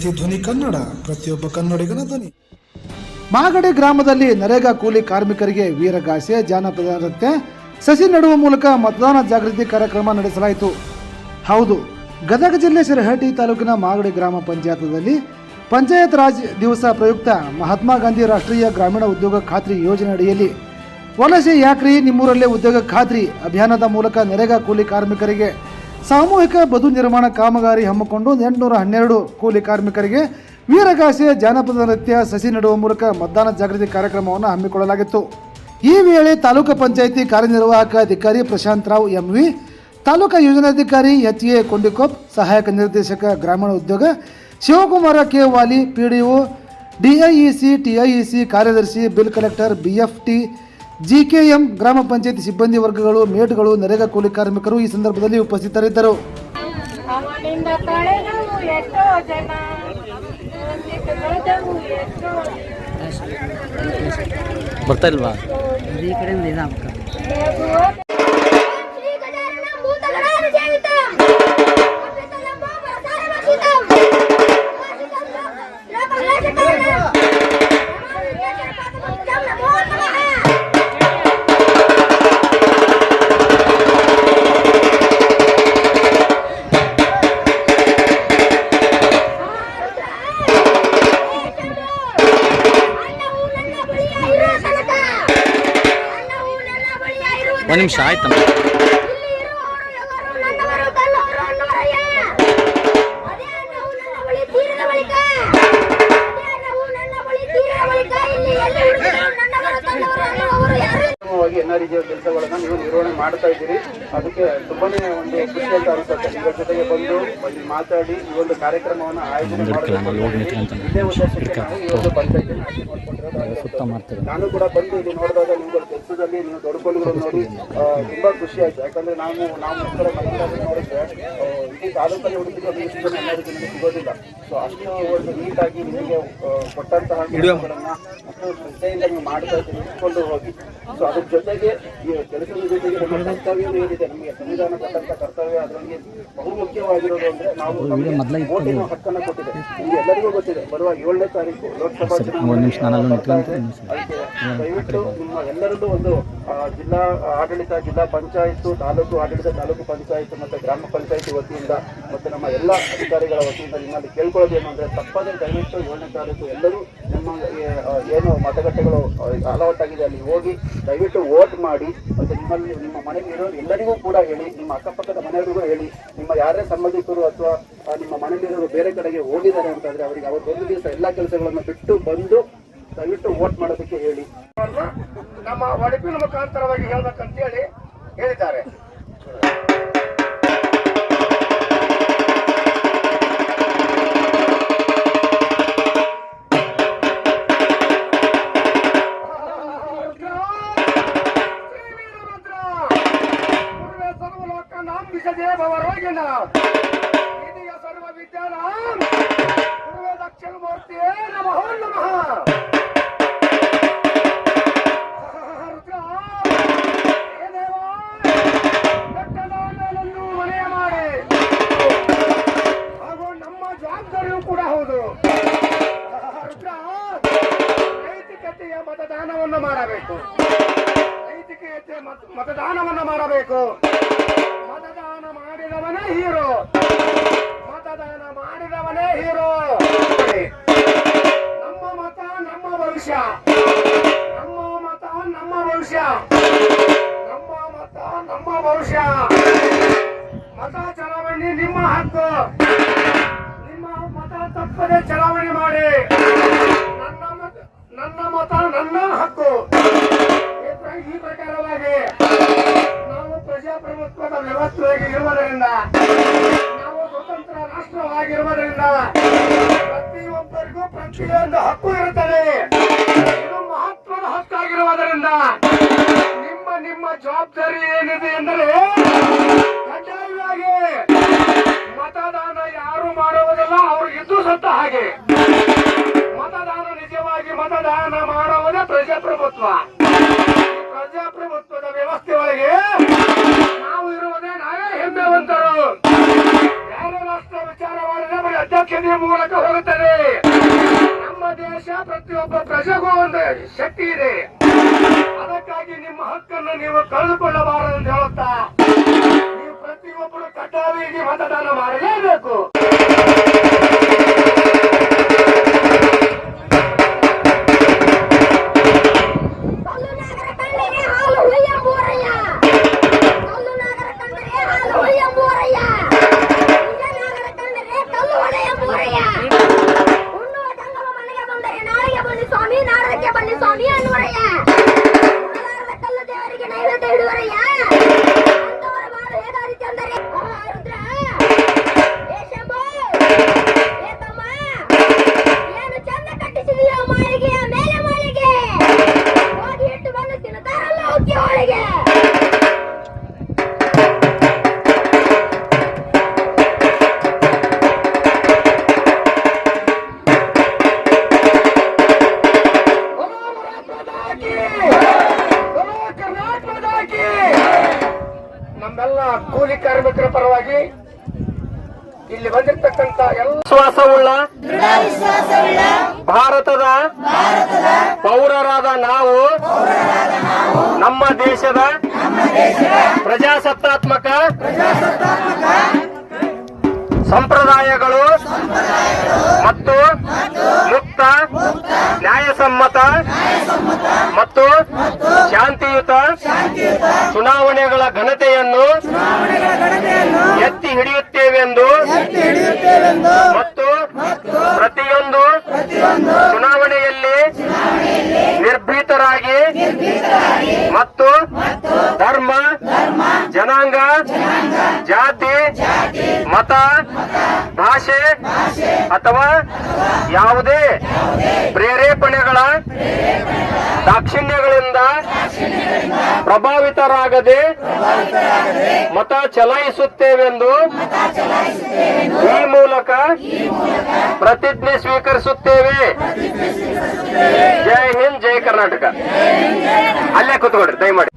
C ಧ್ವನಿ ಕನ್ನಡ, ಪ್ರತಿಯೊಬ್ಬ ಕನ್ನಡಿಗನ ಧ್ವನಿ. ಮಾಗಡಿ ಗ್ರಾಮದಲ್ಲಿ ನರೇಗಾ ಕೂಲಿ ಕಾರ್ಮಿಕರಿಗೆ ವೀರಗಾಸೆ, ಜಾನಪದ ನೃತ್ಯ, ಸಸಿ ನೆಡುವ ಮೂಲಕ ಮತದಾನ ಜಾಗೃತಿ ಕಾರ್ಯಕ್ರಮ ನಡೆಸಲಾಯಿತು. ಹೌದು, ಗದಗ ಜಿಲ್ಲೆ ಶಿರಹಟ್ಟಿ ತಾಲೂಕಿನ ಮಾಗಡಿ ಗ್ರಾಮ ಪಂಚಾಯತ್ನಲ್ಲಿ ಪಂಚಾಯತ್ ರಾಜ್ ದಿವಸ ಪ್ರಯುಕ್ತ ಮಹಾತ್ಮ ಗಾಂಧಿ ರಾಷ್ಟ್ರೀಯ ಗ್ರಾಮೀಣ ಉದ್ಯೋಗ ಖಾತ್ರಿ ಯೋಜನೆ ಅಡಿಯಲ್ಲಿ ವಲಸೆ ಯಾಕ್ರಿ ನಿಮ್ಮೂರಲ್ಲೇ ಉದ್ಯೋಗ ಖಾತ್ರಿ ಅಭಿಯಾನದ ಮೂಲಕ ನರೇಗಾ ಕೂಲಿ ಕಾರ್ಮಿಕರಿಗೆ ಸಾಮೂಹಿಕ ಬದು ನಿರ್ಮಾಣ ಕಾಮಗಾರಿ ಹಮ್ಮಿಕೊಂಡು 812 ಕೂಲಿ ಕಾರ್ಮಿಕರಿಗೆ ವೀರಗಾಸೆ, ಜಾನಪದ ನೃತ್ಯ, ಸಸಿ ನೆಡುವ ಮೂಲಕ ಮತದಾನ ಜಾಗೃತಿ ಕಾರ್ಯಕ್ರಮವನ್ನು ಹಮ್ಮಿಕೊಳ್ಳಲಾಗಿತ್ತು. ಈ ವೇಳೆ ತಾಲೂಕು ಪಂಚಾಯಿತಿ ಕಾರ್ಯನಿರ್ವಾಹಕ ಅಧಿಕಾರಿ ಪ್ರಶಾಂತ್ ರಾವ್ ಎಂವಿ, ತಾಲೂಕಾ ಯೋಜನಾಧಿಕಾರಿ ಎಚ್.ಎ. ಕೊಂಡಿಕೊಪ್, ಸಹಾಯಕ ನಿರ್ದೇಶಕ ಗ್ರಾಮೀಣ ಉದ್ಯೋಗ ಶಿವಕುಮಾರ ಕೆ. ವಾಲಿ, ಪಿಡಿಒ, ಡಿಐಇಸಿ, ಟಿಐಇಸಿ ಕಾರ್ಯದರ್ಶಿ, ಬಿಲ್ ಕಲೆಕ್ಟರ್, ಬಿಎಫ್ಟಿ, ಜಿಕೆಎಂ, ಗ್ರಾಮ ಪಂಚಾಯತಿ ಸಿಬ್ಬಂದಿ ವರ್ಗಗಳು, ಮೇಟ್ಗಳು, ನರೇಗಾ ಕೂಲಿ ಕಾರ್ಮಿಕರು ಈ ಸಂದರ್ಭದಲ್ಲಿ ಉಪಸ್ಥಿತರಿದ್ದರು. ಬರ್ತಾ ಇಲ್ವಾ ಈ ಕಡೆಯಿಂದ ಒಂದು ನಿಮಿಷ ಆಯ್ತಮ್ಮ. ರೀತಿಯ ಕೆಲಸಗಳನ್ನು ನೀವು ನಿರ್ವಹಣೆ ಮಾಡ್ತಾ ಇದ್ದೀರಿ. ಅದಕ್ಕೆ ತುಂಬಾನೇ ಒಂದು ಖುಷಿ ಅಂತ ಅನಿಸುತ್ತೆ. ಇದರ ಜೊತೆಗೆ ಬಂದು ಅಲ್ಲಿ ಮಾತಾಡಿ ಈ ಒಂದು ಕಾರ್ಯಕ್ರಮವನ್ನು ಆಯೋಜನೆ ಇದೇ ಉದ್ದೇಶಕ್ಕೆ ಈ ಒಂದು ಪಂಚಾಯತ್ ನಾನು ಕೂಡ ಬಂದು ಇಲ್ಲಿ ನೋಡಿದಾಗ ನಿಮ್ಗಳ ಕೆಲಸದಲ್ಲಿ ನೀವು ದೊಡ್ಡಕೊಳ್ಳುಗಳನ್ನು ನೋಡಿ ತುಂಬಾ ಖುಷಿ ಆಯ್ತು. ಯಾಕಂದ್ರೆ ನಾವು ಮಕ್ಕಳ ಮನೆಗಳಲ್ಲಿ ನೋಡಿದ್ರೆ ಇಡೀ ತಾಲೂಕಲ್ಲಿ ಹುಡುಕಿದ್ರೆ ಇಷ್ಟು ಜನ ಎಲ್ಲರಿಗೂ ನಿಮಗೆ ಸಿಗೋದಿಲ್ಲ. ಸೊ ಅಷ್ಟು ಒಂದು ನೀಟಾಗಿ ನಿಮಗೆ ಕೊಟ್ಟಂತಹ ಕೆಲಸಗಳನ್ನ ಅಷ್ಟು ಶ್ರದ್ಧೆಯಿಂದ ನೀವು ಮಾಡ್ತಾ ಇದ್ದೀರಿ, ಇಟ್ಕೊಂಡು ಹೋಗಿ. ಸೊ ಅದ್ರ ಜೊತೆಗೆ ಈ ಕೆಲಸದ ಜೊತೆಗೆ ನಮ್ಮ ಕರ್ತವ್ಯ ಏನಿದೆ, ನಮಗೆ ಸಂವಿಧಾನ ಕೊಟ್ಟಂತ ಕರ್ತವ್ಯ, ಅದರಲ್ಲಿ ಬಹುಮುಖ್ಯವಾಗಿರೋದು ಅಂದ್ರೆ ನಾವು ವೋಟಿನ ಹಕ್ಕನ್ನು ಕೊಟ್ಟಿದೆ. ನಿಮ್ಗೆ ಎಲ್ಲರಿಗೂ ಗೊತ್ತಿದೆ, ಬರುವ 7ನೇ ತಾರೀಕು ಲೋಕಸಭಾ ಚುನಾವಣೆ. ಅದಕ್ಕೆ ದಯವಿಟ್ಟು ನಿಮ್ಮ ಎಲ್ಲರಲ್ಲೂ ಒಂದು ಜಿಲ್ಲಾ ಆಡಳಿತ, ಜಿಲ್ಲಾ ಪಂಚಾಯತ್, ತಾಲೂಕು ಆಡಳಿತ, ತಾಲೂಕು ಪಂಚಾಯತ್ ಮತ್ತೆ ಗ್ರಾಮ ಪಂಚಾಯತಿ ವತಿಯಿಂದ ಮತ್ತೆ ನಮ್ಮ ಎಲ್ಲ ಅಧಿಕಾರಿಗಳ ವತಿಯಿಂದ ನಿಮ್ಮಲ್ಲಿ ಕೇಳ್ಕೊಳ್ಳೋದು ಏನು ಅಂದ್ರೆ, ತಪ್ಪದೇ ದಯವಿಟ್ಟು 7ನೇ ತಾರೀಕು ಎಲ್ಲರೂ ನಿಮ್ಮ ಏನು ಮತಗಟ್ಟೆಗಳು ಅಲವಟ್ಟಾಗಿದೆ ಅಲ್ಲಿ ಹೋಗಿ ದಯವಿಟ್ಟು ವೋಟ್ ಮಾಡಿ. ಮತ್ತೆ ನಿಮ್ಮಲ್ಲಿ ನಿಮ್ಮ ಮನೆಗೆ ಇರೋರು ಎಲ್ಲರಿಗೂ ಕೂಡ ಹೇಳಿ, ನಿಮ್ಮ ಅಕ್ಕಪಕ್ಕದ ಮನೆಯವರಿಗೂ ಹೇಳಿ, ನಿಮ್ಮ ಯಾರೇ ಸಂಬಂಧಿಕರು ಅಥವಾ ನಿಮ್ಮ ಮನೆಯಲ್ಲಿರೋರು ಬೇರೆ ಕಡೆಗೆ ಹೋಗಿದ್ದಾರೆ ಅಂತಂದ್ರೆ ಅವರಿಗೆ ಅವತ್ತು ಒಂದು ದಿವಸ ಎಲ್ಲ ಕೆಲಸಗಳನ್ನು ಬಿಟ್ಟು ಬಂದು ದಯವಿಟ್ಟು ವೋಟ್ ಮಾಡೋದಕ್ಕೆ ಹೇಳಿ. ನಮ್ಮ ಒಡಪಿನ ಮುಖಾಂತರವಾಗಿ ಹೇಳ್ಬೇಕಂತೇಳಿ ಹೇಳಿದ್ದಾರೆ. ಸರ್ವ ವಿದ್ಯಾನಾಂ ಗುರುವೇ ದಕ್ಷಿಣಮೂರ್ತಿಯೇ ನಮೋ ನಮಃ. ರಕ್ತದಾನವನ್ನು ಮನೆಯ ಮಾಡಿ ಹಾಗೂ ನಮ್ಮ ಜವಾಬ್ದಾರಿಯೂ ಕೂಡ ಹೌದು. ನೈತಿಕತೆಯ ಮತದಾನವನ್ನು ಮಾಡಬೇಕು, ನೈತಿಕತೆಯ ಮತದಾನವನ್ನು ಮಾಡಬೇಕು. ಮತದಾನ ಮಾಡಿದವನೇ ಹೀರೋ, ಮತದಾನ ಮಾಡಿದವನೇ ಹೀರೋ. ನಮ್ಮ ಮತ ನಮ್ಮ ಭವಿಷ್ಯ, ನಮ್ಮ ಮತ ನಮ್ಮ ಭವಿಷ್ಯ, ನಮ್ಮ ಮತ ನಮ್ಮ ಭವಿಷ್ಯ. ಮತ ಚಲಾವಣೆ ನಿಮ್ಮ ಹಕ್ಕು, ನಿಮ್ಮ ಮತ ತಪ್ಪದೆ ಚಲಾವಣೆ ಮಾಡಿ. ನನ್ನ ಮತ ನನ್ನ ಹಕ್ಕು. ಈ ಪ್ರಕಾರವಾಗಿ ನಾವು ಪ್ರಜಾಪ್ರಭುತ್ವದ ವ್ಯವಸ್ಥೆಯಾಗಿ ಇರುವುದರಿಂದ, ನಾವು ಸ್ವತಂತ್ರ ರಾಷ್ಟ್ರವಾಗಿರುವುದರಿಂದ ಪ್ರತಿಯೊಬ್ಬರಿಗೂ ಪ್ರತಿಯೊಂದು ಹಕ್ಕು ಇರುತ್ತದೆ. ಇದು ಮಹತ್ವದ ಹಕ್ಕಾಗಿರುವುದರಿಂದ ನಿಮ್ಮ ಜವಾಬ್ದಾರಿ ಏನಿದೆ ಎಂದರೆ, ಕಡ್ಡಾಯವಾಗಿ ಮತದಾನ ಯಾರು ಮಾಡುವುದಿಲ್ಲ ಅವ್ರಿಗಿದ್ದು ಸತ್ತ ಹಾಗೆ. ಮತದಾನ ನಿಜವಾಗಿ ಮತದಾನ ಮಾಡುವುದೇ ಪ್ರಜಾಪ್ರಭುತ್ವ. ಪ್ರಜಾಪ್ರಭುತ್ವದ ವ್ಯವಸ್ಥೆ ಒಳಗೆ ನಾವು ಇರುವುದೇ ನಾವೇ ಹೆಮ್ಮೆವಂತರು. ಯಾರು ರಾಷ್ಟ್ರ ವಿಚಾರ ಮಾಡಿದ್ರೆ ಬರೀ ಅಧ್ಯಕ್ಷ ನದಿ ಮೂಲಕ ಹೋಗುತ್ತದೆ. ನಮ್ಮ ದೇಶ ಪ್ರತಿಯೊಬ್ಬ ಪ್ರಜೆಗೂ ಒಂದು ಶಕ್ತಿ ಇದೆ. ಅದಕ್ಕಾಗಿ ನಿಮ್ಮ ಹಕ್ಕನ್ನು ನೀವು ಕಳೆದುಕೊಳ್ಳಬಾರದು ಎಂದು ಹೇಳುತ್ತಾ ನೀವು ಪ್ರತಿಯೊಬ್ಬರು ಕಡ್ಡಾಯವಾಗಿ ಮತದಾನ ಮಾಡಲೇಬೇಕು. ನಮ್ಮೆಲ್ಲ ಕೂಲಿ ಕಾರ್ಮಿಕರ ಪರವಾಗಿ ಇಲ್ಲಿ ಬಂದಿರತಕ್ಕಂತ ಎಲ್ಲ ವಿಶ್ವಾಸವುಳ್ಳ ಭಾರತದ ಪೌರರಾದ ನಾವು ನಮ್ಮ ದೇಶದ ಪ್ರಜಾಸತ್ತಾತ್ಮಕ ಸಂಪ್ರದಾಯಗಳು ಮತ್ತು ಮುಕ್ತ ನ್ಯಾಯಸಮ್ಮತ ಮತ್ತು ಶಾಂತಿಯುತ ಚುನಾವಣೆಗಳ ಘನತೆಯನ್ನು ಎತ್ತಿ ಹಿಡಿಯುತ್ತೇವೆಂದು ಮತ್ತು ಪ್ರತಿಯೊಂದು ಚುನಾವಣೆಯಲ್ಲಿ ನಿರ್ಭೀತರಾಗಿ ಮತ್ತು ಧರ್ಮ, ಜನಾಂಗ, ಜಾತಿ, ಮತ, ಭಾಷೆ ಅಥವಾ ಯಾವುದೇ ಪ್ರೇರೇಪಣೆಗಳ ದಾಕ್ಷಿಣ್ಯಗಳಿಂದ ಪ್ರಭಾವಿತರಾಗದೆ ಮತ ಚಲಾಯಿಸುತ್ತೇವೆಂದು ಈ ಮೂಲಕ ಪ್ರತಿಜ್ಞೆ ಸ್ವೀಕರಿಸುತ್ತೇವೆ. ಜೈ ಹಿಂದ್, ಜೈ ಕರ್ನಾಟಕ. ಅಲ್ಲೇ ಕೂತ್ಕೊಡ್ರಿ ದಯಮಾಡಿ.